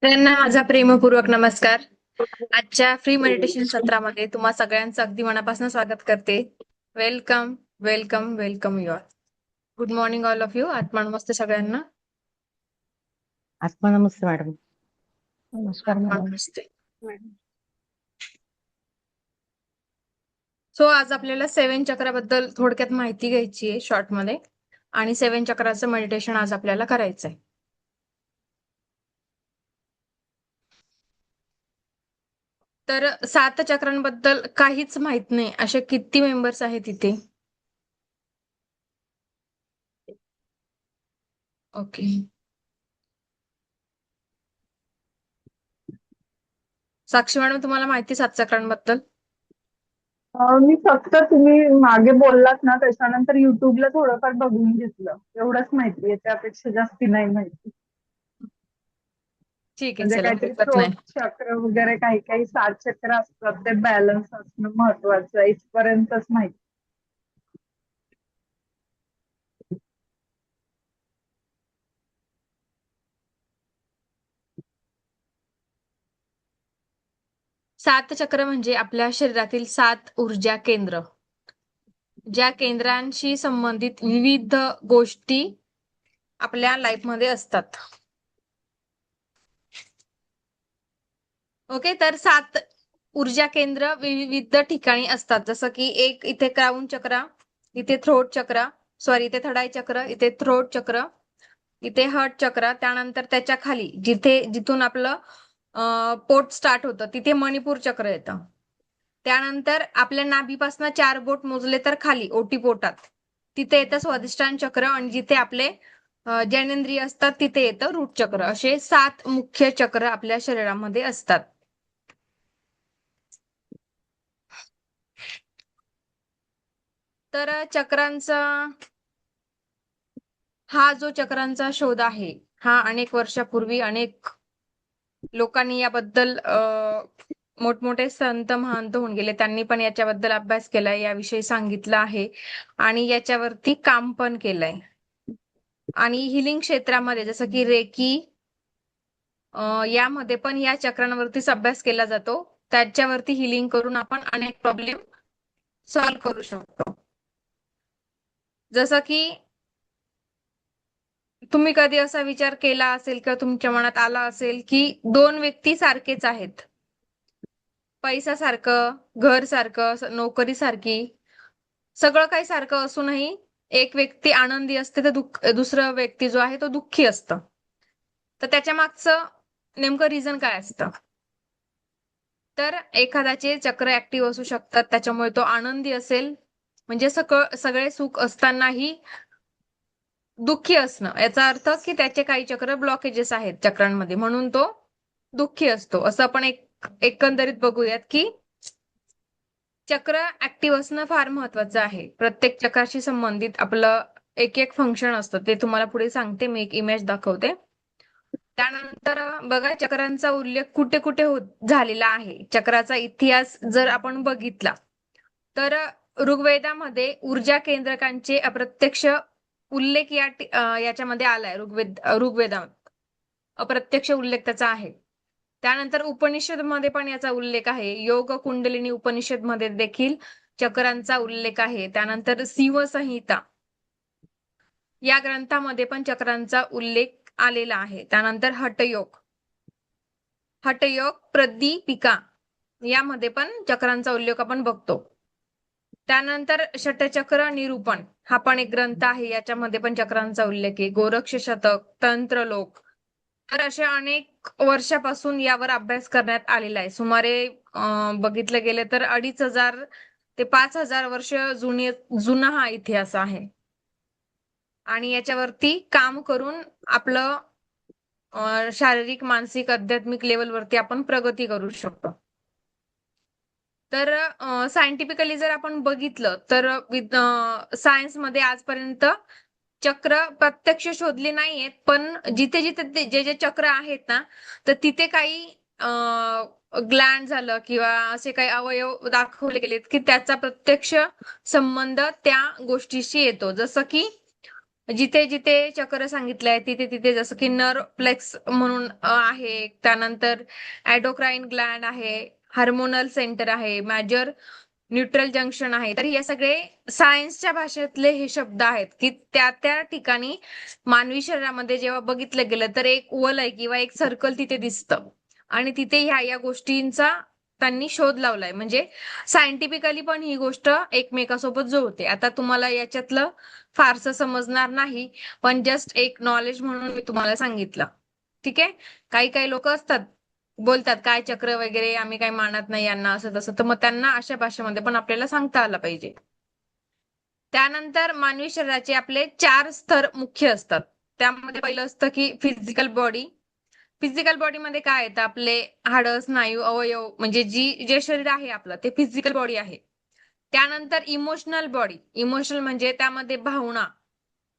त्यांना माझा प्रेमपूर्वक नमस्कार. आजच्या फ्री मेडिटेशन सत्रामध्ये तुम्हा सगळ्यांचं अगदी मनापासून स्वागत करते. Welcome, welcome, welcome you all. Good morning all of you. आत्मा नमस्ते सगळ्यांना. आत्मा नमस्ते मॅडम. नमस्कार आत्मा मॅडम. नमस्ते. सो आज आपल्याला 7 चक्राबद्दल थोडक्यात माहिती घ्यायची आहे शॉर्टमध्ये आणि 7 चक्राचं मेडिटेशन आज आपल्याला करायचंय. तर 7 चक्रांबद्दल काहीच माहित नाही असे किती मेंबर्स आहेत इथे? ओके. साक्षी मॅडम, तुम्हाला माहिती 7 चक्रांबद्दल? मी फक्त तुम्ही मागे बोललात ना त्याच्यानंतर युट्यूबला थोडंफार बघून घेतलं. एवढंच माहितीये, त्यापेक्षा जास्ती नाही माहिती. ठीक आहे, म्हणजे चला काहीतरी हरकत नाही. थ्रोट चक्र वगैरे काही काही 7 चक्र असतात, ते बॅलन्स असणं महत्वाचं आहे, इथपर्यंतच माहिती. सात चक्र म्हणजे आपल्या शरीरातील 7 ऊर्जा केंद्र, ज्या केंद्रांशी संबंधित विविध गोष्टी आपल्या लाईफमध्ये असतात. ओके, तर 7 ऊर्जा केंद्र विविध ठिकाणी असतात. जसं की एक इथे क्राउन चक्र, इथे थ्रोट चक्र, सॉरी इथे थर्ड आय चक्र, इथे थ्रोट चक्र, इथे हार्ट चक्र, त्यानंतर त्याच्या खाली जिथून आपलं पोट स्टार्ट होतं तिथे मणिपूर चक्र येतं. त्यानंतर आपल्या नाभीपासून 4 बोट मोजले तर खाली ओटी पोटात तिथे येतं स्वादिष्टान चक्र, आणि जिथे आपले जननेंद्रिय असतात तिथे येतं रूट चक्र. असे 7 मुख्य चक्र आपल्या शरीरामध्ये असतात. तर चक्रांचा हा जो चक्रांचा शोध आहे, हा अनेक वर्षापूर्वी अनेक लोकांनी याबद्दल मोठमोठे संत महंत होऊन गेले, त्यांनी पण याच्याबद्दल अभ्यास केलाय, याविषयी सांगितलं आहे आणि याच्यावरती काम पण केलंय. आणि हिलिंग क्षेत्रामध्ये जसं की रेकी, यामध्ये पण या चक्रांवरतीच अभ्यास केला जातो. त्याच्यावरती हिलिंग करून आपण अनेक प्रॉब्लेम सॉल्व्ह करू शकतो. जसं की तुम्ही कधी असा विचार केला असेल किंवा तुमच्या मनात आला असेल की 2 व्यक्ती सारखेच आहेत. पैसा सारखं, घर सारखं, नोकरी सारखी, सगळं काही सारखं असूनही एक व्यक्ती आनंदी असते तर दुसरा व्यक्ती जो आहे तो दुःखी असतं. तर त्याच्या मागचं नेमकं रिझन काय असतं? तर एखाद्याचे चक्र ऍक्टिव्ह असू शकतात, त्याच्यामुळे तो आनंदी असेल, म्हणजे सगळे सुख असतानाही दुःखी असणं, याचा अर्थ की त्याचे काही चक्र ब्लॉकेजेस आहेत चक्रांमध्ये, म्हणून तो दुःखी असतो. असं आपण एकंदरीत बघूयात की चक्र ऍक्टिव्ह असणं फार महत्वाचं आहे. प्रत्येक चक्राशी संबंधित आपलं एक एक फंक्शन असतं, ते तुम्हाला पुढे सांगते. मी एक इमेज दाखवते. त्यानंतर बघा, चक्रांचा उल्लेख कुठे कुठे झालेला आहे. चक्राचा इतिहास जर आपण बघितला तर ऋग्वेदामध्ये ऊर्जा केंद्रकांचे अप्रत्यक्ष उल्लेख याच्यामध्ये आलाय. ऋग्वेदात अप्रत्यक्ष उल्लेख त्याचा आहे. त्यानंतर उपनिषद मध्ये पण याचा उल्लेख आहे. योग कुंडलिनी उपनिषद मध्ये देखील चक्रांचा उल्लेख आहे. त्यानंतर शिव संहिता या ग्रंथामध्ये पण चक्रांचा उल्लेख आलेला आहे. त्यानंतर हठयोग प्रदीपिका यामध्ये पण चक्रांचा उल्लेख आपण बघतो. त्यानंतर षटचक्र निरूपण हा पण एक ग्रंथ आहे, याच्यामध्ये पण चक्रांचा उल्लेख आहे. गोरक्ष शतक, तंत्रलोक, तर अशा अनेक वर्षापासून यावर अभ्यास करण्यात आलेला आहे. सुमारे बघितलं गेलं तर 2500 ते 5000 वर्ष जुना हा इतिहास आहे. आणि याच्यावरती काम करून आपलं शारीरिक, मानसिक, आध्यात्मिक लेवलवरती आपण प्रगती करू शकतो. तर सायंटिफिकली जर आपण बघितलं तर सायन्समध्ये आजपर्यंत चक्र प्रत्यक्ष शोधले नाहीयेत, पण जिथे जिथे जे जे चक्र आहेत ना, तर तिथे काही ग्लँड झालं किंवा असे काही अवयव दाखवले गेलेत की त्याचा प्रत्यक्ष संबंध त्या गोष्टीशी येतो. जसं की जिथे जिथे चक्र सांगितलंय तिथे तिथे जसं की नर्व प्लेक्स म्हणून आहे, त्यानंतर ॲडोक्राईन ग्लॅन्ड आहे, हार्मोनल सेंटर आहे, मेजर न्यूट्रल जंक्शन आहे. तर हे सगळे सायन्सच्या भाषेतले हे शब्द आहेत की त्या त्या ठिकाणी मानवी शरीरामध्ये जेव्हा बघितलं गेलं तर एक वलय किंवा एक सर्कल तिथे दिसतं आणि तिथे ह्या या गोष्टींचा त्यांनी शोध लावलाय. म्हणजे सायंटिफिकली पण ही गोष्ट एकमेकासोबत जुळते. आता तुम्हाला याच्यातलं फारसं समजणार नाही, पण जस्ट एक नॉलेज म्हणून मी तुम्हाला सांगितलं. ठीक आहे. काही काही लोक असतात बोलतात काय चक्र वगैरे आम्ही काही मानत नाही यांना असं तसं, तर मग त्यांना अशा भाषेमध्ये पण आपल्याला सांगता आलं पाहिजे. त्यानंतर मानवी शरीराचे आपले 4 स्तर मुख्य असतात. त्यामध्ये पहिलं असतं की फिजिकल बॉडी. फिजिकल बॉडीमध्ये काय येतं, आपले हाडं, स्नायू, अवयव म्हणजे जे शरीर आहे आपलं ते फिजिकल बॉडी आहे. त्यानंतर इमोशनल बॉडी. इमोशनल म्हणजे त्यामध्ये भावना,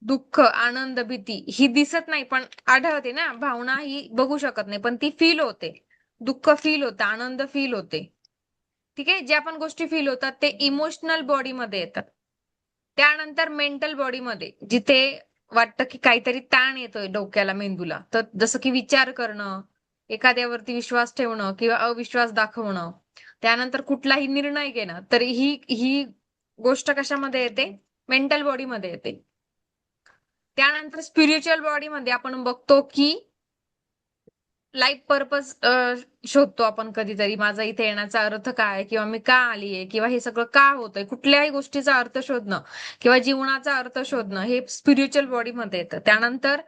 दुःख, आनंद, भीती ही दिसत नाही पण आढळते ना. भावना ही बघू शकत नाही पण ती फील होते. दुःख फील होतं, आनंद फील होते. ठीक आहे. ज्या पण गोष्टी फील होतात ते इमोशनल बॉडीमध्ये येतात. त्यानंतर मेंटल बॉडीमध्ये जिथे वाटतं की काहीतरी ताण येतोय डोक्याला, मेंदूला, तर जसं की विचार करणं, एखाद्यावरती विश्वास ठेवणं किंवा अविश्वास दाखवणं, त्यानंतर कुठलाही निर्णय घेणं, तर ही ही गोष्ट कशामध्ये येते, मेंटल बॉडीमध्ये येते. त्यानंतर स्पिरिच्युअल बॉडीमध्ये आपण बघतो की लाईफ पर्पज शोधतो आपण कधीतरी. माझा इथे येण्याचा अर्थ काय, किंवा मी का आलीये, किंवा हे सगळं का होतंय, कुठल्याही गोष्टीचा अर्थ शोधणं किंवा जीवनाचा अर्थ शोधणं हे स्पिरिच्युअल बॉडीमध्ये येतं. त्यानंतर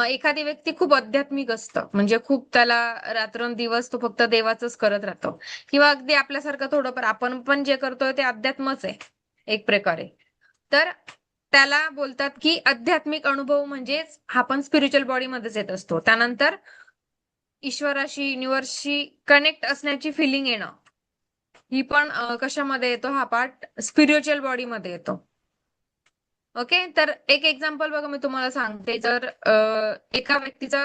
एखादी व्यक्ती खूप आध्यात्मिक असतं, म्हणजे खूप त्याला रात्रंदिवस तो फक्त देवाचंच करत राहतो, किंवा अगदी आपल्यासारखं थोडंफार आपण पण जे करतोय ते अध्यात्मच आहे एक प्रकारे. तर त्याला बोलतात की आध्यात्मिक अनुभव म्हणजेच हा पण स्पिरिच्युअल बॉडीमध्येच येत असतो. त्यानंतर ईश्वराशी, युनिव्हर्सशी कनेक्ट असण्याची फिलिंग येणं, ही पण कशामध्ये येतो हा पार्ट, स्पिरिच्युअल बॉडीमध्ये येतो. ओके. तर एक एक्झाम्पल बघा मी तुम्हाला सांगते. जर एका व्यक्तीचा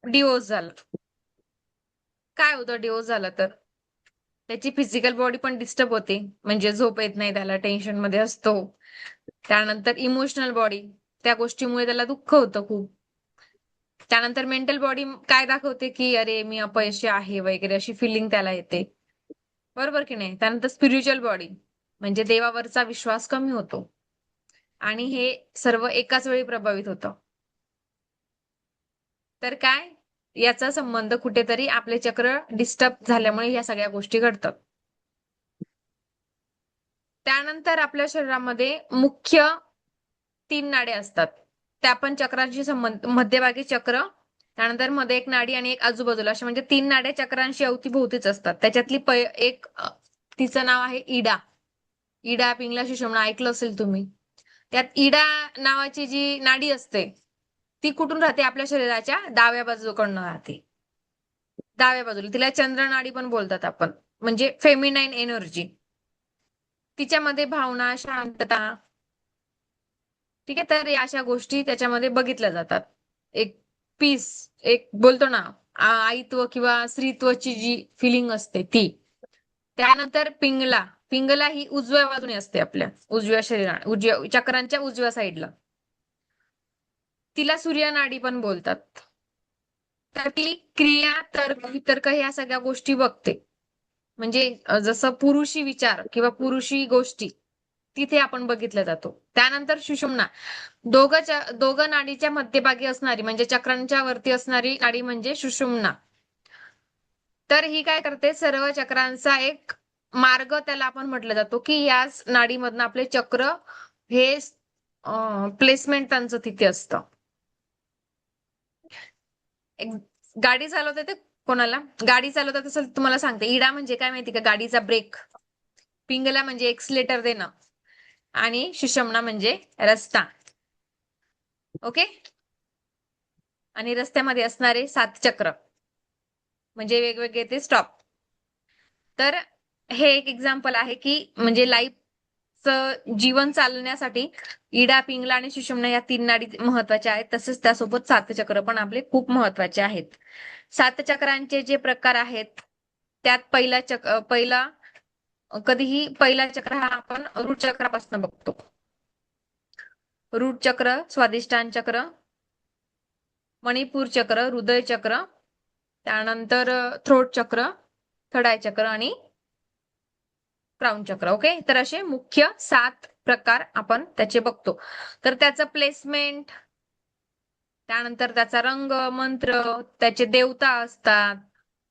डिवोर्स झाला, काय होतं डिवोर्स झाला तर त्याची फिजिकल बॉडी पण डिस्टर्ब होते, म्हणजे झोप येत नाही त्याला, टेन्शन मध्ये असतो. त्यानंतर इमोशनल बॉडी, त्या गोष्टीमुळे त्याला दुःख होतं खूप. त्यानंतर मेंटल बॉडी काय दाखवते की अरे मी अपयशी आहे वगैरे अशी फिलिंग त्याला येते. बरोबर की नाही. त्यानंतर स्पिरिच्युअल बॉडी म्हणजे देवावरचा विश्वास कमी होतो आणि हे सर्व एकाच वेळी प्रभावित होतं. तर काय, याचा संबंध कुठेतरी आपले चक्र डिस्टर्ब झाल्यामुळे या सगळ्या गोष्टी घडतात. त्यानंतर आपल्या शरीरामध्ये मुख्य 3 नाड्या असतात. त्या पण चक्रांशी संबंध, मध्यभागी चक्र, त्यानंतर मध्ये एक नाडी आणि एक आजूबाजूला, अशा म्हणजे 3 नाड्या चक्रांशी अवतीभोवतीच असतात. त्याच्यातली एक तिचं नाव आहे इडा. इडा, पिंगला, सुषुम्ना ऐकलं असेल तुम्ही. त्यात इडा नावाची जी नाडी असते ती कुठून राहते, आपल्या शरीराच्या डाव्या बाजूकडनं राहते. डाव्या बाजूला तिला चंद्र नाडी पण बोलतात आपण, म्हणजे फेमिनाईन एनर्जी. तिच्यामध्ये भावना, शांतता, ठीक आहे, तर या अशा गोष्टी त्याच्यामध्ये बघितल्या जातात. एक पीस, एक बोलतो ना आईत्व किंवा स्त्रीत्वची जी फिलिंग असते ती. त्यानंतर पिंगला. पिंगला ही उजव्या बाजूने असते, आपल्या उजव्या उजव्या चक्रांच्या उजव्या साईडला. तिला सूर्यनाडी पण बोलतात. तर ती क्रिया, तर्क, वितर्क ह्या सगळ्या गोष्टी बघते. म्हणजे जसं पुरुषी विचार किंवा पुरुषी गोष्टी तिथे आपण बघितला जातो. त्यानंतर सुषुम्ना. दोघं नाडीच्या मध्यभागी असणारी, म्हणजे चक्रांच्या वरती असणारी नाडी म्हणजे सुषुम्ना. तर ही काय करते, सर्व चक्रांचा एक मार्ग त्याला आपण म्हटलं जातो की याच नाडीमधनं आपले चक्र हे प्लेसमेंट त्यांचं तिथे असतं. एक गाडी चालवता येते कोणाला, गाडी चालवतात असेल तुम्हाला सांगते. इडा म्हणजे काय माहिती का, गाडीचा ब्रेक. पिंगला म्हणजे एक्सलेटर देणं आणि सुषुम्ना म्हणजे रस्ता. ओके. आणि रस्त्यामध्ये असणारे 7 चक्र म्हणजे वेगवेगळे ते स्टॉप. तर हे एक एक्झाम्पल आहे की म्हणजे लाईफचं जीवन चालण्यासाठी इडा, पिंगला आणि सुषुम्ना या 3 नाडी महत्वाच्या आहेत. तसेच त्यासोबत 7 चक्र पण आपले खूप महत्वाचे आहेत. 7 चक्रांचे जे प्रकार आहेत त्यात पहिला कधीही पहिला चक्र हा आपण रूट चक्रापासून बघतो. रूट चक्र, स्वादिष्टान चक्र, मणिपूर चक्र, हृदय चक्र, त्यानंतर थ्रोट चक्र, थर्ड आय चक्र आणि क्राऊन चक्र. ओके, तर असे मुख्य 7 प्रकार आपण त्याचे बघतो. तर त्याचं प्लेसमेंट, त्यानंतर त्याचा रंग, मंत्र, त्याचे देवता असतात,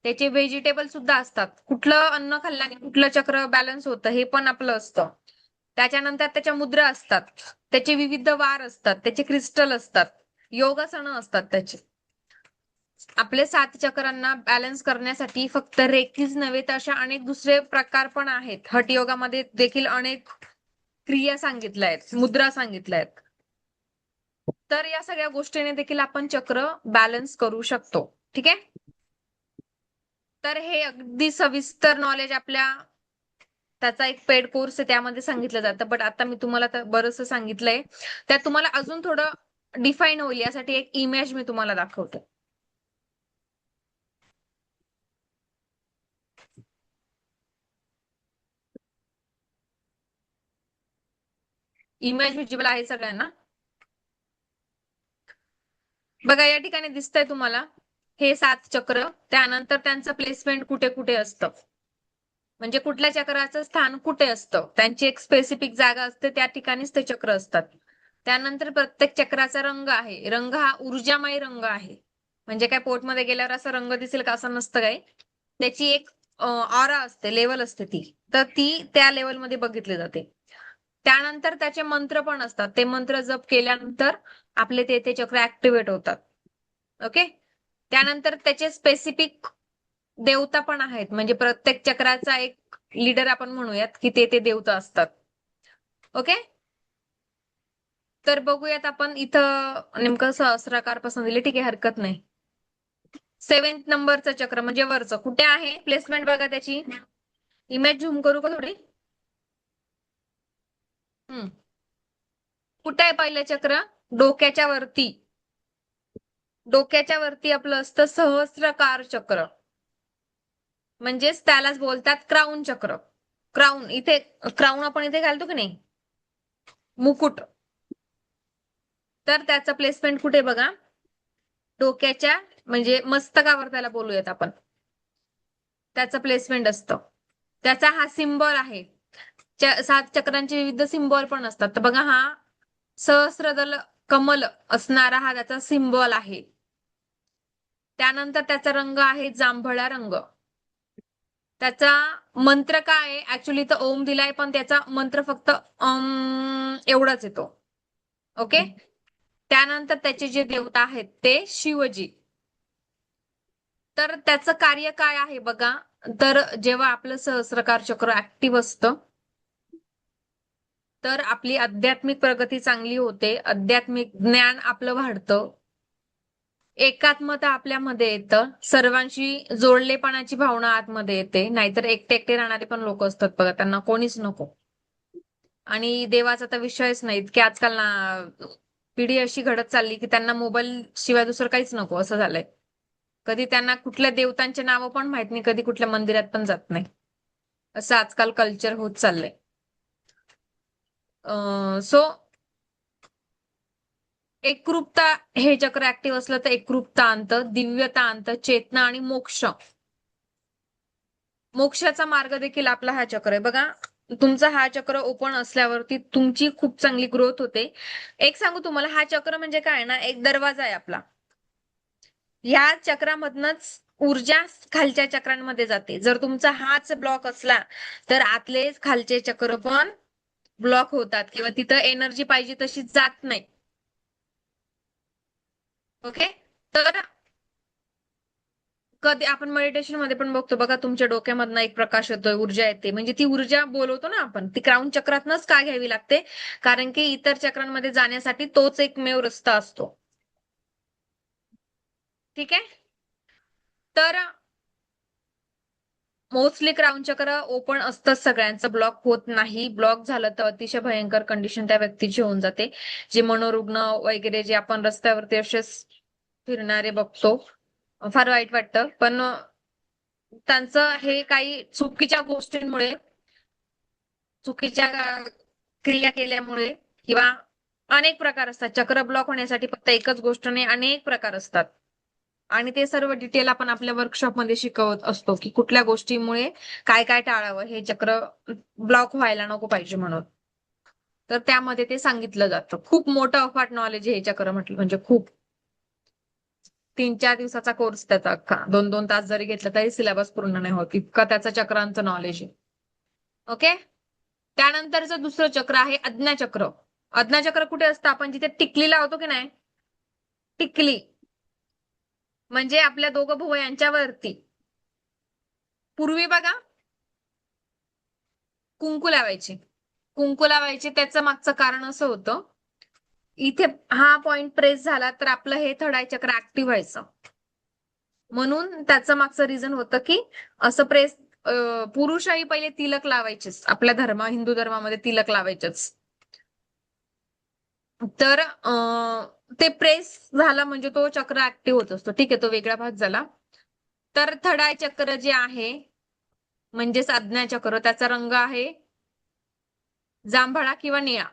त्याचे व्हेजिटेबल सुद्धा असतात. कुठलं अन्न खाल्ल्याने कुठलं चक्र बॅलन्स होतं हे पण आपलं असतं. त्याच्यानंतर त्याच्या मुद्रा असतात, त्याचे विविध वार असतात, त्याचे क्रिस्टल असतात, योगासनं असतात त्याचे. आपले 7 चक्रांना बॅलन्स करण्यासाठी फक्त रेकीच नव्हे तर अशा अनेक दुसरे प्रकार पण आहेत. हठ योगामध्ये देखील अनेक क्रिया सांगितल्या आहेत, मुद्रा सांगितल्या आहेत. तर या सगळ्या गोष्टीने देखील आपण चक्र बॅलन्स करू शकतो. ठीक आहे. तर हे अगदी सविस्तर नॉलेज आपल्या त्याचा एक पेड कोर्स आहे त्यामध्ये सांगितलं जातं. बट आता मी तुम्हाला बरंचसं सांगितलंय. त्यात तुम्हाला अजून थोडं डिफाईन होईल यासाठी एक इमेज मी तुम्हाला दाखवते. इमेज विजिबल आहे सगळ्यांना? बघा या ठिकाणी दिसतंय तुम्हाला हे 7 चक्र, त्यानंतर त्यांचं प्लेसमेंट कुठे कुठे असतं, म्हणजे कुठल्या चक्राचं स्थान कुठे असतं, त्यांची एक स्पेसिफिक जागा असते, त्या ठिकाणीच ते चक्र असतात. त्यानंतर प्रत्येक चक्राचा रंग आहे. रंग हा ऊर्जामय रंग आहे. म्हणजे काय पोटमध्ये गेल्यावर असा रंग दिसेल का असं नसतं काय. त्याची एक ऑरा असते, लेवल असते ती, तर ती त्या लेवलमध्ये बघितली जाते. त्यानंतर त्याचे मंत्र पण असतात. ते मंत्र जप केल्यानंतर आपले ते चक्र ऍक्टिव्हेट होतात. ओके. त्यानंतर त्याचे स्पेसिफिक देवता पण आहेत. म्हणजे प्रत्येक चक्राचा एक लीडर आपण म्हणूयात की ते देवता असतात. ओके. तर बघूयात आपण इथं नेमकं सहस्राकार पासून दिले. ठीक आहे, हरकत नाही. 7th नंबरचं चक्र म्हणजे वरचं कुठे आहे प्लेसमेंट बघा त्याची. इमेज झूम करू का थोडी? कुठे आहे पहिलं चक्र? डोक्याच्या वरती. डोक्याच्या वरती आपलं असतं सहस्त्रकार चक्र, म्हणजेच त्यालाच बोलतात क्राऊन चक्र. क्राऊन इथे, क्राऊन आपण इथे घालतो की नाही, मुकुट. तर त्याचं प्लेसमेंट कुठे बघा, डोक्याच्या म्हणजे मस्तकावर त्याला बोलूयात आपण, त्याचं प्लेसमेंट असतं. त्याचा हा सिम्बॉल आहे. 7 चक्रांचे विविध सिम्बॉल पण असतात. तर बघा हा सहस्त्रदल कमल असणारा हा त्याचा सिम्बॉल आहे. त्यानंतर त्याचा रंग आहे जांभळा रंग. त्याचा मंत्र काय आहे, ऍक्च्युली तर ओम दिलाय पण त्याचा मंत्र फक्त एवढाच येतो. ओके. त्यानंतर त्याचे जे देवता आहेत ते शिवजी. तर त्याचं कार्य काय आहे बघा, तर जेव्हा आपलं सहस्त्रकार चक्र ऍक्टिव्ह असतं तर आपली आध्यात्मिक प्रगती चांगली होते, आध्यात्मिक ज्ञान आपलं वाढतं, एकात्मता आपल्यामध्ये येतं, सर्वांशी जोडलेपणाची भावना आतमध्ये येते. नाहीतर एकटे एकटे राहणारे पण लोक असतात बघा, त्यांना कोणीच नको. आणि देवाचा तर विषयच नाही. की आजकाल ना पिढी अशी घडत चालली की त्यांना मोबाईल शिवाय दुसरं काहीच नको असं झालंय. कधी त्यांना कुठल्या देवतांचे नावं पण माहित नाही, कधी कुठल्या मंदिरात पण जात नाही, असं आजकाल कल्चर होत चाललंय. सो एकरूपता, हे चक्र ऍक्टिव्ह असलं तर एकरूपता आणतं, दिव्यता आणतं, चेतना आणि मोक्ष. मोक्षाचा मार्ग देखील आपला हा चक्र आहे बघा. तुमचा हा चक्र ओपन असल्यावरती तुमची खूप चांगली ग्रोथ होते. एक सांगू तुम्हाला, हा चक्र म्हणजे काय ना, एक दरवाजा आहे आपला. या चक्रामधनच ऊर्जा खालच्या चक्रांमध्ये जाते. जर तुमचा हाच ब्लॉक असला तर आतले खालचे चक्र पण ब्लॉक होतात किंवा तिथं एनर्जी पाहिजे तशी जात नाही. ओके. तर कधी आपण मेडिटेशन मध्ये पण बघतो बघा, तुमच्या डोक्यामधनं एक प्रकाश येतोय, ऊर्जा येते, म्हणजे ती ऊर्जा बोलवतो ना आपण, ती क्राऊन चक्रातनच का घ्यावी लागते, कारण की इतर चक्रांमध्ये जाण्यासाठी तोच एकमेव रस्ता असतो. ठीक आहे. तर मोस्टली क्राऊन चक्र ओपन असतं सगळ्यांचं, ब्लॉक होत नाही. ब्लॉक झालं तर अतिशय भयंकर कंडिशन त्या व्यक्तीची होऊन जाते. जे मनोरुग्ण वगैरे जे आपण रस्त्यावरती असेच फिरणारे बघतो, फार वाईट वाटतं. पण त्यांचं हे काही चुकीच्या गोष्टींमुळे, चुकीच्या क्रिया केल्यामुळे किंवा अनेक प्रकार असतात. चक्र ब्लॉक होण्यासाठी फक्त एकच गोष्ट नाही, अनेक प्रकार असतात. आणि ते सर्व डिटेल आपण आपल्या वर्कशॉपमध्ये शिकवत असतो की कुठल्या गोष्टीमुळे काय काय टाळावं, हे चक्र ब्लॉक व्हायला नको पाहिजे म्हणून. तर त्यामध्ये ते सांगितलं जातं. खूप मोठं अफाट नॉलेज आहे हे चक्र म्हटलं म्हणजे खूप. 3-4 दिवसाचा कोर्स त्याचा अख्खा. 2-2 तास जरी घेतला तरी सिलेबस पूर्ण नाही होत, इतका त्याचं चक्रांचं नॉलेज आहे. ओके. त्यानंतरचं दुसरं चक्र आहे आज्ञाचक्र. आज्ञाचक्र कुठे असतं? आपण जिथे टिकली लावतो की नाही, टिकली म्हणजे आपल्या दोघं भाऊ यांच्यावरती पूर्वी बघा कुंकू लावायचे. कुंकू लावायचे त्याचं मागचं कारण असं होतं, इथे हा पॉइंट प्रेस झाला तर आपलं हे थर्ड आय चक्र ऍक्टिव्ह व्हायचं. म्हणून त्याचं मागचं रिझन होतं की असं प्रेस, पुरुषही पहिले तिलक लावायचेच. आपल्या हिंदू धर्मामध्ये तिलक लावायचेच. तर ते प्रेस झाला म्हणजे तो चक्र ऍक्टिव्ह होत असतो. ठीक आहे, तो वेगळा भाग झाला. तर थर्ड आय चक्र जे आहे म्हणजेच आज्ञा चक्र, त्याचा रंग आहे जांभळा किंवा निळा.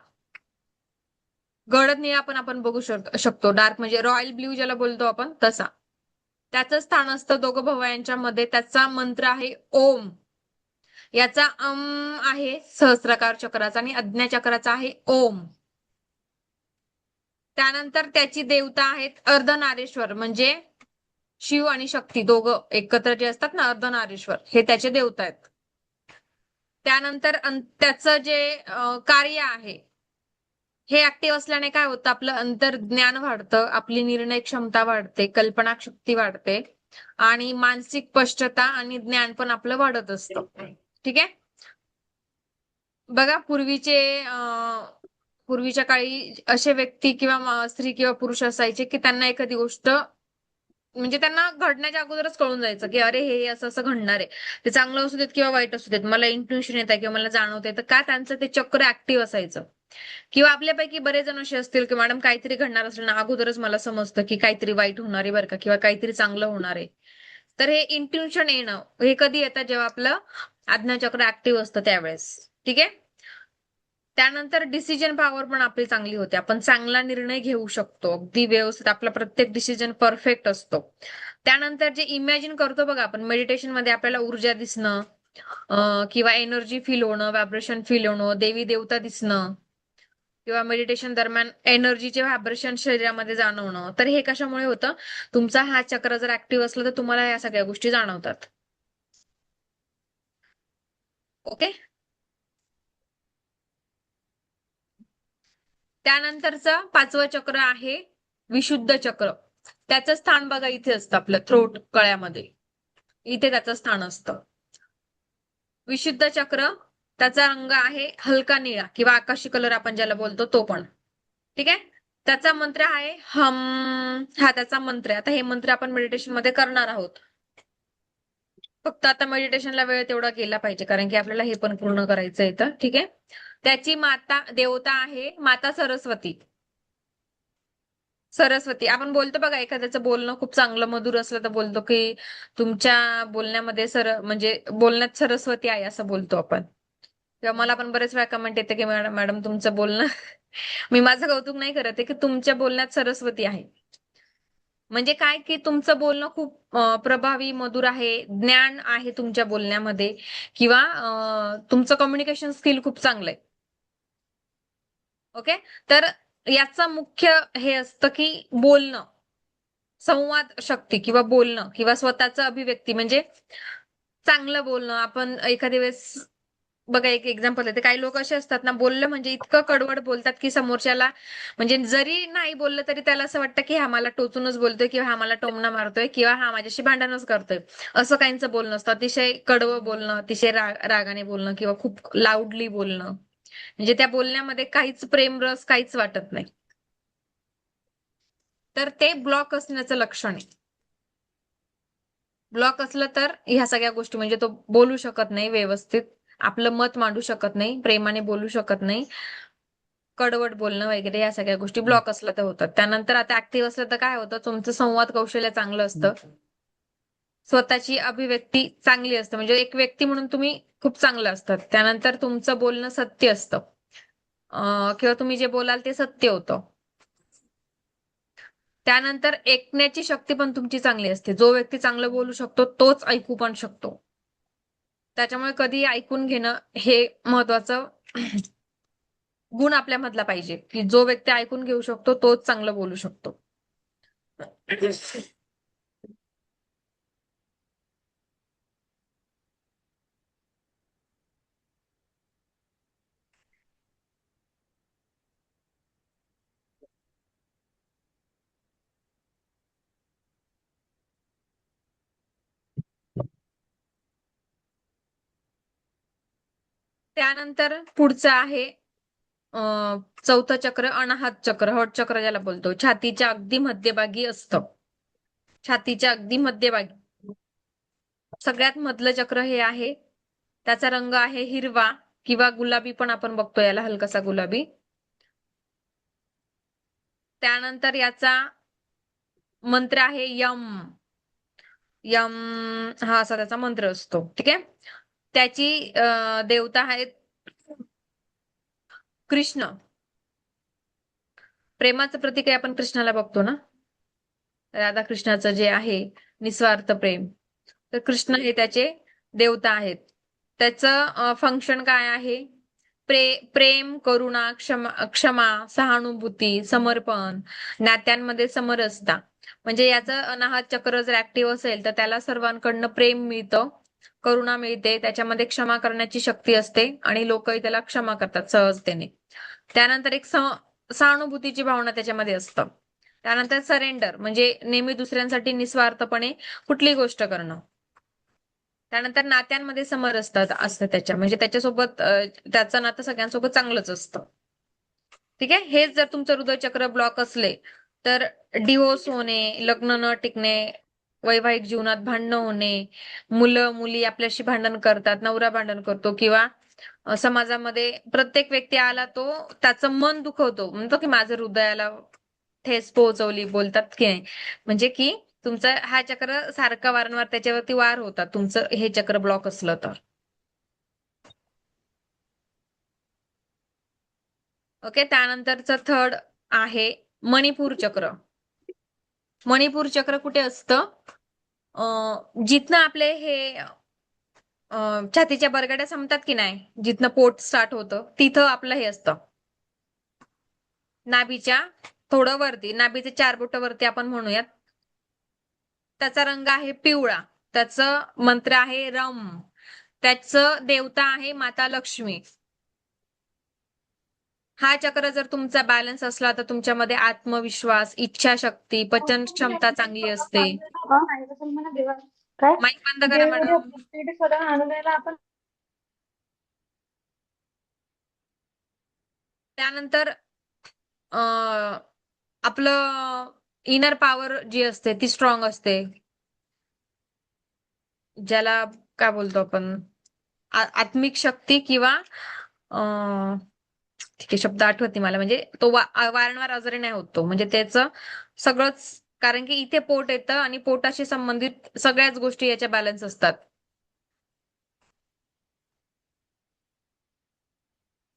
गडद निळा पण आपण बघू शकतो. डार्क म्हणजे रॉयल ब्ल्यू ज्याला बोलतो आपण तसा. त्याचं स्थान असतं दोघं भावांच्या मध्ये. त्याचा मंत्र आहे ओम. याचा आहे सहस्राकार चक्राचा आणि आज्ञा चक्राचा आहे ओम. त्यानंतर त्याची देवता आहेत अर्धनारेश्वर म्हणजे शिव आणि शक्ती दोघं एकत्र जे असतात ना, अर्धनारेश्वर हे त्याचे देवता आहेत. त्यानंतर त्याचं जे कार्य आहे हे ऍक्टिव्ह असल्याने काय होतं, आपलं अंतर्ज्ञान वाढतं, आपली निर्णय क्षमता वाढते, कल्पना शक्ती वाढते आणि मानसिक स्पष्टता आणि ज्ञान पण आपलं वाढत असतं. ठीक आहे. बघा पूर्वीच्या काळी असे व्यक्ती किंवा स्त्री किंवा पुरुष असायचे की त्यांना एखादी गोष्ट म्हणजे त्यांना घडण्याच्या अगोदरच कळून जायचं की अरे हे असं असं घडणार आहे. ते चांगलं असू देत किंवा वाईट असू देत, मला इंट्युशन येत आहे किंवा मला जाणवत आहे. तर का त्यांचं ते चक्र ऍक्टिव्ह असायचं. किंवा आपल्यापैकी बरेच जण असे असतील की मॅडम काहीतरी घडणार असेल ना, अगोदरच मला समजतं की काहीतरी वाईट होणार आहे बरं का, किंवा काहीतरी चांगलं होणार आहे. तर हे इंट्युशन येणं हे कधी येतं, जेव्हा आपलं आज्ञाचक्र ऍक्टिव्ह असतं त्यावेळेस. ठीक आहे. त्यानंतर डिसिजन पॉवर पण आपली चांगली होते. आपण चांगला निर्णय घेऊ शकतो अगदी व्यवस्थित. आपला प्रत्येक डिसिजन परफेक्ट असतो. त्यानंतर जे इमॅजिन करतो बघा आपण मेडिटेशन मध्ये, आपल्याला ऊर्जा दिसणं किंवा एनर्जी फील होणं, व्हायब्रेशन फील होणं, देवी देवता दिसणं किंवा मेडिटेशन दरम्यान एनर्जीचे व्हायब्रेशन शरीरामध्ये जाणवणं. तर हे कशामुळे होतं? तुमचा हा चक्र जर ऍक्टिव्ह असला तर तुम्हाला या सगळ्या गोष्टी जाणवतात. ओके. त्यानंतरचं 5वं चक्र आहे विशुद्ध चक्र. त्याचं स्थान बघा इथे असतं आपल्या थ्रोट कळ्यामध्ये, इथे त्याचं स्थान असतं. विशुद्ध चक्र त्याचा रंग आहे हलका निळा किंवा आकाशी कलर आपण ज्याला बोलतो तो पण. ठीक आहे. त्याचा मंत्र आहे हम. हा त्याचा मंत्र आहे. आता हे मंत्र आपण मेडिटेशन मध्ये करणार आहोत. फक्त आता मेडिटेशनला वेळ तेवढा गेला पाहिजे, कारण की आपल्याला हे पण पूर्ण करायचं आहे. तर ठीक आहे. त्याची देवता आहे माता सरस्वती. सरस्वती आपण बोलतो बघा, एखाद्याचं बोलणं खूप चांगलं मधुर असलं तर बोलतो की तुमच्या बोलण्यामध्ये म्हणजे बोलण्यात सरस्वती आहे असं बोलतो आपण. किंवा मला पण बरेच वेळा कमेंट येते की मॅडम मॅडम तुमचं बोलणं मी माझं कौतुक नाही करत आहे की तुमच्या बोलण्यात सरस्वती आहे. म्हणजे काय की तुमचं बोलणं खूप प्रभावी मधुर आहे, ज्ञान आहे तुमच्या बोलण्यामध्ये, किंवा तुमचं कम्युनिकेशन स्किल खूप चांगलं आहे. ओके. तर याचं मुख्य हे असतं की बोलणं, संवाद शक्ती किंवा बोलणं किंवा स्वतःचं अभिव्यक्ती म्हणजे चांगलं बोलणं. आपण एखाद्या वेळेस बघा, एक एक्झाम्पल आहे, काही लोक असे असतात ना, बोललं म्हणजे इतकं कडवड बोलतात की समोरच्याला म्हणजे जरी नाही बोललं तरी त्याला असं वाटतं की हा मला टोचूनच बोलतोय किंवा हा मला टोमणा मारतोय किंवा हा माझ्याशी भांडणच करतोय. असं काहींचं बोलणं असतं. अतिशय कडवं बोलणं, अतिशय रागाने बोलणं किंवा खूप लाऊडली बोलणं, म्हणजे त्या बोलण्यामध्ये काहीच प्रेमरस काहीच वाटत नाही. तर ते ब्लॉक असण्याचं लक्षण आहे. ब्लॉक असलं तर ह्या सगळ्या गोष्टी म्हणजे तो बोलू शकत नाही व्यवस्थित, आपलं मत मांडू शकत नाही, प्रेमाने बोलू शकत नाही, कडवट बोलणं वगैरे या सगळ्या गोष्टी ब्लॉक असलं तर होतात. त्यानंतर आता ऍक्टिव्ह असलं तर काय होतं, तुमचं संवाद कौशल्य चांगलं असतं, स्वतःची अभिव्यक्ती चांगली असते, म्हणजे एक व्यक्ती म्हणून तुम्ही खूप चांगलं असतात. त्यानंतर तुमचं बोलणं सत्य असतं. किंवा तुम्ही जे बोलाल ते सत्य होतं. त्यानंतर ऐकण्याची शक्ती पण तुमची चांगली असते. जो व्यक्ती चांगलं बोलू शकतो तोच ऐकू पण शकतो. त्याच्यामुळे कधी ऐकून घेणं हे महत्वाचं गुण आपल्यामधला पाहिजे, की जो व्यक्ती ऐकून घेऊ शकतो तोच चांगलं बोलू शकतो. त्यानंतर पुढचं आहे चौथं चक्र, अनाहत चक्र, हर्ट चक्र ज्याला बोलतो. छातीच्या अगदी मध्यभागी असतं. छातीच्या अगदी मध्यभागी सगळ्यात मधलं चक्र हे आहे. त्याचा रंग आहे हिरवा किंवा गुलाबी, पण आपण बघतो याला हलकासा गुलाबी. त्यानंतर याचा मंत्र आहे यम. यम हा असा त्याचा मंत्र असतो. ठीक आहे. त्याची देवता आहेत कृष्ण. प्रेमाचं प्रतीक आहे, आपण कृष्णाला बघतो ना, राधाकृष्णाचं जे आहे निस्वार्थ प्रेम, तर कृष्ण हे त्याचे देवता आहेत. त्याचं फंक्शन काय आहे? प्रेम, करुणा, क्षमा, सहानुभूती, समर्पण, नात्यांमध्ये समरसता. म्हणजे याचं अनाहत चक्र जर ऍक्टिव्ह असेल तर त्याला सर्वांकडनं प्रेम मिळतं, करुणा मिळते, त्याच्यामध्ये क्षमा करण्याची शक्ती असते आणि लोकही त्याला क्षमा करतात सहजतेने. त्यानंतर एक सहानुभूतीची भावना त्याच्यामध्ये असतं. त्यानंतर सरेंडर म्हणजे नेहमी दुसऱ्यांसाठी निस्वार्थपणे कुठलीही गोष्ट करणं. त्यानंतर नात्यांमध्ये असतं त्याच्या, म्हणजे त्याच्यासोबत त्याचं नातं सगळ्यांसोबत चांगलंच असतं. ठीक आहे. हेच जर तुमचं हृदयचक्र ब्लॉक असले तर डिव्होर्स होणे, लग्न न टिकणे, वैवाहिक जीवनात भांडणं होणे, मुलं मुली आपल्याशी भांडण करतात, नवरा भांडण करतो, किंवा समाजामध्ये प्रत्येक व्यक्ती आला तो त्याचं मन दुखवतो, म्हणतो की माझं हृदयाला ठेस पोहोचवली, बोलतात की नाही, म्हणजे की तुमचा हा चक्र सारखा वारंवार त्याच्यावरती वार होतात तुमचं हे चक्र ब्लॉक असलं तर. ओके. त्यानंतरचं थर्ड आहे मणिपूर चक्र. मणिपूर चक्र कुठे असतं? जिथनं आपले हे छातीच्या बरगड्या संपतात की नाही, जिथनं पोट स्टार्ट होतं तिथं आपलं हे असतं. नाभीच्या थोडं वरती, नाभीचे 4 बोट वरती आपण म्हणूयात. त्याचा रंग आहे पिवळा. त्याचं मंत्र आहे रम. त्याचं देवता आहे माता लक्ष्मी. हा चक्र जर तुमचा बॅलन्स असला तर तुमच्यामध्ये आत्मविश्वास, इच्छाशक्ती, पचन क्षमता चांगली असते. काय माईक बंद करा मॅडम. स्वतः आणायला आपण त्यानंतर आपलं इनर पॉवर जी असते ती स्ट्रॉंग असते. ज्याला काय बोलतो आपण, आत्मिक शक्ती किंवा ठीक आहे शब्द आठवत नाही मला, म्हणजे तो वारंवार आजारी नाही होत तो, म्हणजे त्याचं सगळंच, कारण की इथे पोट येतं आणि पोटाशी संबंधित सगळ्याच गोष्टी याच्या बॅलन्स असतात.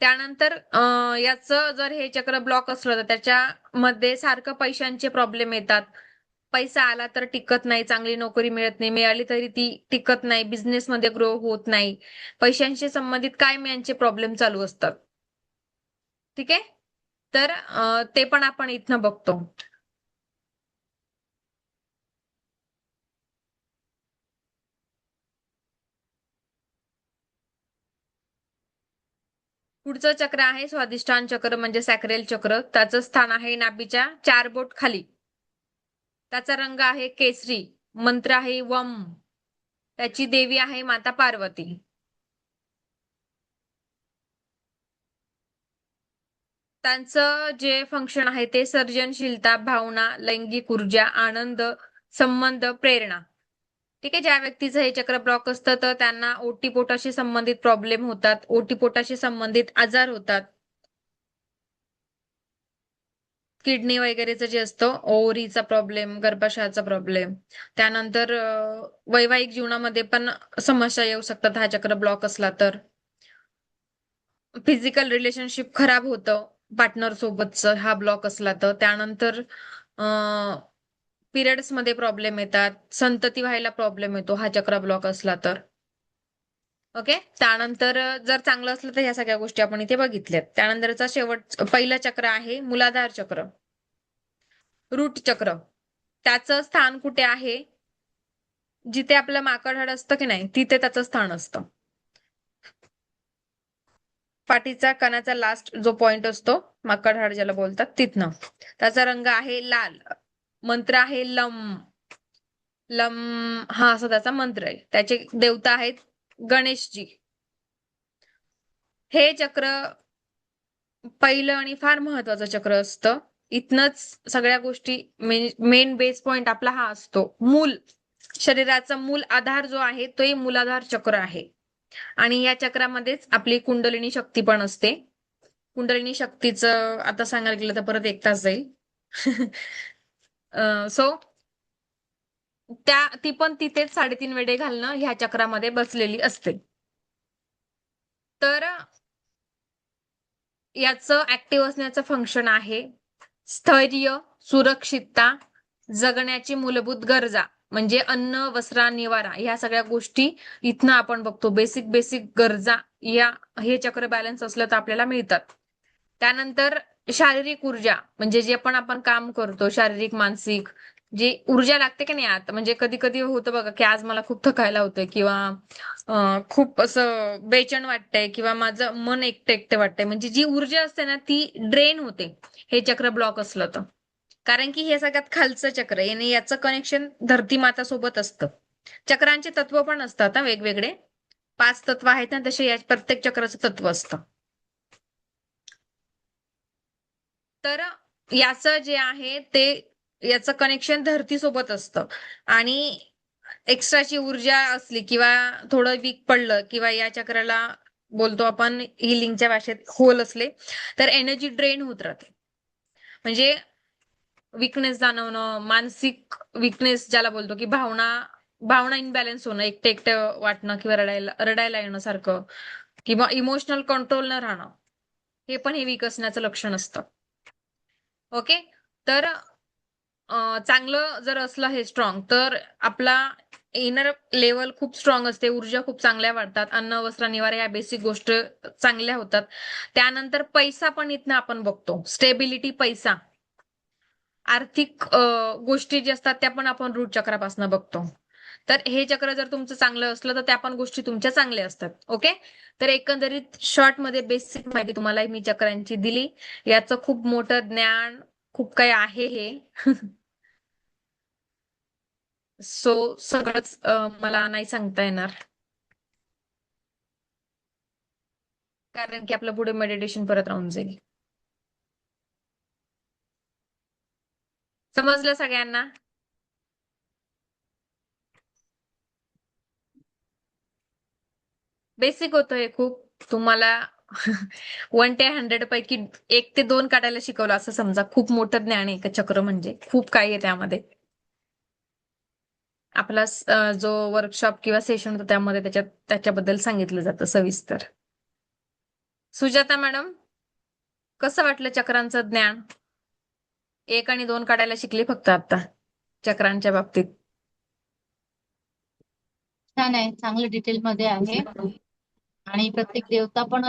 त्यानंतर याचं जर हे चक्र ब्लॉक असलं तर त्याच्यामध्ये सारखं पैशांचे प्रॉब्लेम येतात. पैसा आला तर टिकत नाही, चांगली नोकरी मिळत नाही, मिळाली तरी ती टिकत नाही, बिझनेसमध्ये ग्रो होत नाही, पैशांशी संबंधित कायम यांचे प्रॉब्लेम चालू असतात. ठीक आहे. तर ते पण आपण इथनं बघतो. पुढचं चक्र आहे स्वादिष्ठान चक्र म्हणजे सॅक्रेल चक्र. त्याचं स्थान आहे नाभीच्या 4 बोट खाली. त्याचा रंग आहे केसरी. मंत्र आहे वम. त्याची देवी आहे माता पार्वती. त्यांचं जे फंक्शन आहे ते सर्जनशीलता, भावना, लैंगिक ऊर्जा, आनंद, संबंध, प्रेरणा. ठीक आहे. ज्या व्यक्तीचं हे चक्र ब्लॉक असतं तर त्यांना ओटीपोटाशी संबंधित प्रॉब्लेम होतात, ओटीपोटाशी संबंधित आजार होतात. किडनी वगैरेचं जे असतं, ओव्हरीचा प्रॉब्लेम, गर्भाशयाचा प्रॉब्लेम. त्यानंतर वैवाहिक जीवनामध्ये पण समस्या येऊ शकतात हा चक्र ब्लॉक असला तर. फिजिकल रिलेशनशिप खराब होतं पार्टनर सोबतचं हा ब्लॉक असला तर. त्यानंतर पिरियड्स मध्ये प्रॉब्लेम येतात, संतती व्हायला प्रॉब्लेम येतो हा चक्र ब्लॉक असला तर. ओके. त्यानंतर जर चांगलं असलं तर ह्या सगळ्या गोष्टी आपण इथे बघितल्यात. त्यानंतरचा पहिलं चक्र आहे मूलाधार चक्र, रूट चक्र. त्याचं स्थान कुठे आहे? जिथे आपलं माकड हाड असतं की नाही तिथे त्याचं स्थान असतं. पाठीचा कणाचा लास्ट जो पॉइंट असतो माकड हाड ज्याला बोलतात तिथनं. त्याचा रंग आहे लाल. मंत्र आहे लम. लम हा असा त्याचा मंत्र आहे. त्याचे देवता आहेत गणेशजी. हे चक्र पहिलं आणि फार महत्वाचं चक्र असतं. इथनच सगळ्या गोष्टी मेन बेस पॉइंट आपला हा असतो. मूल, शरीराचा मूल आधार जो आहे तोही मूलाधार चक्र आहे. आणि या चक्रामध्येच आपली कुंडलिनी शक्ती पण असते. कुंडलिनी शक्तीचं आता सांगायला गेलं तर परत 1 तास जाईल. सो ती पण तिथेच 3.5 वेढे घालणं ह्या चक्रामध्ये बसलेली असते. तर याचं ऍक्टिव्ह असण्याचं फंक्शन आहे स्थैर्य, सुरक्षितता, जगण्याची मूलभूत गरजा म्हणजे अन्न, वस्त्र, निवारा ह्या सगळ्या गोष्टी इथनं आपण बघतो. बेसिक बेसिक गरजा या हे चक्र बॅलन्स असलं तर आपल्याला मिळतात. त्यानंतर शारीरिक ऊर्जा म्हणजे जे पण आपण काम करतो शारीरिक मानसिक जी ऊर्जा लागते की नाही आत, म्हणजे कधी कधी होतं बघा की आज मला खूप थकायला होतंय किंवा खूप असं बेचैन वाटतंय किंवा माझं मन एकटं एकटं वाटतंय, म्हणजे जी ऊर्जा असते ना ती ड्रेन होते हे चक्र ब्लॉक असलं तर. कारण की हे सगळ्यात खालचं चक्र आहे आणि याचं कनेक्शन धरती माता सोबत असतं. चक्रांचे तत्व पण असतात हा वेगवेगळे. 5 तत्व आहेत ना तसे या प्रत्येक चक्राचं तत्व असतं. तर याचं जे आहे ते याचं कनेक्शन धरती सोबत असतं. आणि एक्स्ट्राची ऊर्जा असली किंवा थोडं वीक पडलं किंवा या चक्राला बोलतो आपण हिलिंगच्या भाषेत होल असले तर एनर्जी ड्रेन होत राहते. म्हणजे विकनेस जाणवणं, मानसिक विकनेस ज्याला बोलतो की भावना भावना इनबॅलन्स होणं, एकटं एकटं वाटणं किंवा रडायला रडायला येणं सारखं किंवा इमोशनल कंट्रोल न राहणं हे पण हे वीक असण्याचं लक्षण असतं. ओके. तर चांगलं जर असलं हे स्ट्रॉंग तर आपला इनर लेवल खूप स्ट्रॉंग असते, ऊर्जा खूप चांगल्या वाढतात, अन्न, वस्त्र, निवारा या बेसिक गोष्ट चांगल्या होतात. त्यानंतर पैसा पण इथनं आपण बघतो. स्टेबिलिटी, पैसा, आर्थिक गोष्टी ज्या असतात त्या पण आपण रूट चक्रापासून बघतो. तर हे चक्र जर तुमचं चांगलं असलं तर त्या पण गोष्टी तुमच्या चांगल्या असतात. ओके. तर एकंदरीत शॉर्ट मध्ये बेसिक माहिती तुम्हाला मी चक्रांची दिली. याचं खूप मोठं ज्ञान खूप काही आहे हे. सो सगळंच मला नाही सांगता येणार कारण की आपलं पुढे मेडिटेशन परत राहून जाईल. समजलं सगळ्यांना? बेसिक होतं हे खूप. तुम्हाला 1 ते 100 पैकी 1 ते 2 काढायला शिकवलं असं समजा. खूप मोठं ज्ञान आहे का चक्र म्हणजे खूप काही आहे त्यामध्ये. आपला जो वर्कशॉप किंवा सेशन होतं त्यामध्ये त्याच्याबद्दल सांगितलं जातं सविस्तर. सुजाता मॅडम, कसं वाटलं चक्रांचं ज्ञान? 1 आणि 2 काढायला शिकली फक्त आता चक्रांच्या बाबतीत. छान आहे, चांगलं डिटेल मध्ये आहे. आणि प्रत्येक देवता पण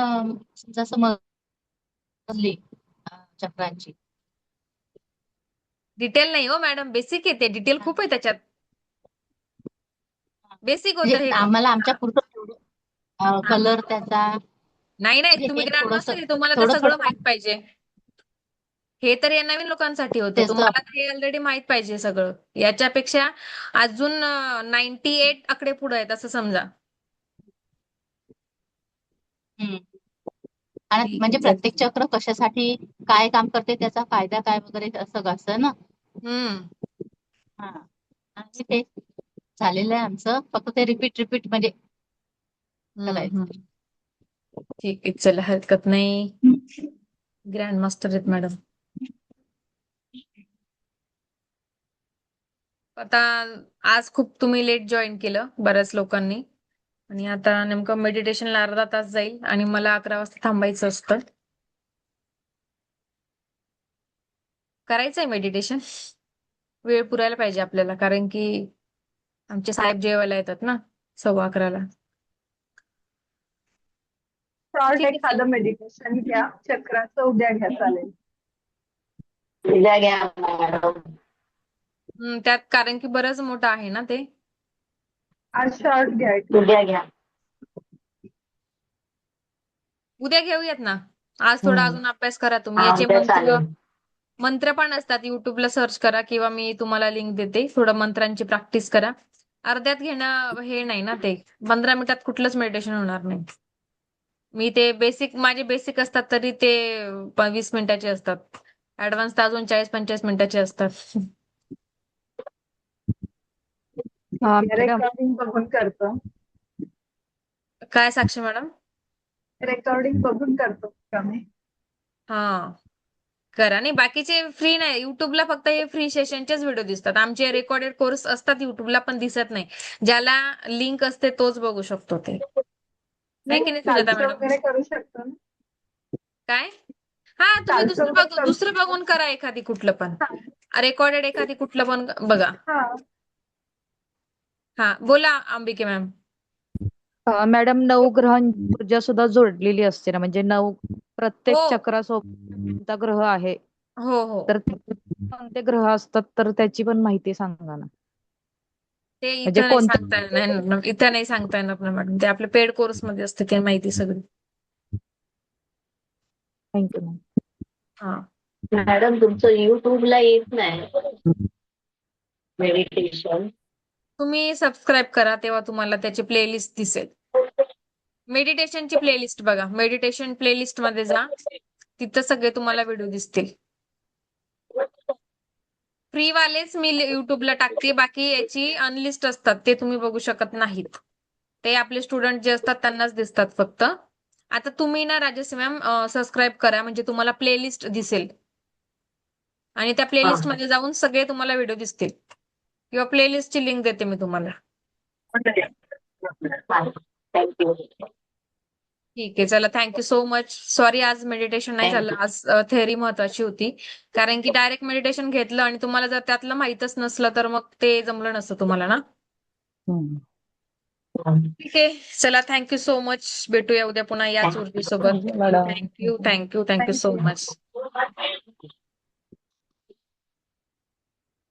समजा समजली चक्रांची. डिटेल नाही हो मॅडम, बेसिक येते. डिटेल खूप आहे त्याच्यात. बेसिक होतं म्हणजे हे पण. आम्हाला आमच्या पुरतं कलर त्याचा नाही नाही, म्हणजे तुम्ही हे ग्रँड थोडस मास्टर आहे, तुम्हाला तर थोडं सगळं थोडं माहित पाहिजे. हे तर या नवीन लोकांसाठी होतं. तेच तर. तुम्हाला तर हे ऑलरेडी माहित पाहिजे सगळं. याच्यापेक्षा अजून 98 आकडे पुढे आहेत असं समजा. हम्म. आणि ठीक म्हणजे आहे. प्रत्येक चक्र कशासाठी काय काम करते त्याचा फायदा काय वगैरे सगळं असतं ना. हम्म. हा. आणि ते झालेलं आहे आमचं, फक्त ते रिपीट रिपीट म्हणजे करायचं. हम्म. ठीक आहे, चला हरकत नाही. ग्रँड मास्टर आहेत मॅडम. आता आज खूप तुम्ही लेट जॉईन केलं बऱ्याच लोकांनी. आणि आता नेमकं मेडिटेशनला अर्धा तास जाईल आणि मला 11 वाजता थांबायचं असतं. करायचंय मेडिटेशन. वेळ पुरायला पाहिजे आपल्याला, कारण की आमचे साहेब जेवायला येतात ना 11:15ला. शॉर्ट ठीक आहे, एखादं मेडिटेशन घ्या, चक्राचं उद्या घ्या चालेल. उद्या घ्या मॅडम. त्यात कारण की बरंच मोठं आहे ना ते. आज शॉर्ट घ्या. उद्या घ्या. उद्या घेऊयात ना. आज थोडा अजून अभ्यास करा तुम्ही. हा याचे उद्या चालेल. मंत्र पण असतात. युट्यूबला सर्च करा किंवा मी तुम्हाला लिंक देते. थोडं मंत्रांची प्रॅक्टिस करा. अर्ध्यात घेणं हे नाही ना ते. 15 मिनिटात कुठलंच मेडिटेशन होणार नाही. मी ते माझे बेसिक असतात तरी ते 20 मिनिटाचे असतात. ऍडव्हान्स तर अजून 40-45 मिनिटाचे असतात. हा मॅडम. रेकॉर्डिंग बघून करतो. काय साक्षी मॅडम? रेकॉर्डिंग बघून करतो का मी? हा, करा. नाही, बाकीचे फ्री नाही. युट्यूबला फक्त हे फ्री सेशनचेच व्हिडिओ दिसतात. आमचे रेकॉर्डेड कोर्स असतात युट्यूबला पण दिसत नाही. ज्याला लिंक असते तोच बघू शकतो ते. आहे की नाही सुजाता कालचं मॅडम? वगैरे करू शकतो ना? काय? हा, तुम्ही कालचं वगैरे करू दुसरं शकतो. बघून करा एखादी कुठलं पण. रेकॉर्डेड एखादी कुठलं पण बघा. हा. हा, बोला अंबिके मॅम. मॅडम, 9 ग्रहांची ऊर्जा सुद्धा जोडलेली असते ना, म्हणजे 9 प्रत्येक हो चक्रासोबत कोणता ग्रह आहे, हो हो. तर ते कोणते ग्रह असतात, तर त्याची पण माहिती सांगा ना. ते म्हणजे इथं नाही कोणते. सांगता येणार. इथं नाही सांगता येणार ना मॅडम. ते आपल्या पेड कोर्स मध्ये असते ते माहिती सगळी. Thank you ma'am. हा. मॅडम तुमचं युट्यूबला येत नाही मेडिटेशन. तुम्ही सबस्क्राईब करा, तेव्हा तुम्हाला त्याची प्लेलिस्ट दिसेल. मेडिटेशनची प्लेलिस्ट बघा. मेडिटेशन प्लेलिस्ट मध्ये जा. तिथं सगळे तुम्हाला व्हिडिओ दिसतील. फ्री वालेच मी युट्यूबला टाकते. बाकी याची अनलिस्ट असतात, ते तुम्ही बघू शकत नाहीत. ते आपले स्टुडंट जे असतात त्यांनाच दिसतात फक्त. आता तुम्ही ना राजश्री मॅम सबस्क्राईब करा, म्हणजे तुम्हाला प्लेलिस्ट दिसेल. आणि त्या प्लेलिस्ट मध्ये जाऊन सगळे तुम्हाला व्हिडिओ दिसतील. किंवा प्लेलिस्टची लिंक देते मी तुम्हाला. थँक्यू. ठीक आहे, चला, थँक्यू सो मच. सॉरी आज मेडिटेशन नाही झालं. आज थेअरी महत्वाची होती. कारण की डायरेक्ट मेडिटेशन घेतलं आणि तुम्हाला जर त्यातलं माहीतच नसलं तर मग ते जमलं नसतं तुम्हाला ना. ठीक आहे, चला, थँक्यू सो मच. भेटूया उद्या पुन्हा याच ऊर्जेसोबत. Madam. Thank you so thank you. Much.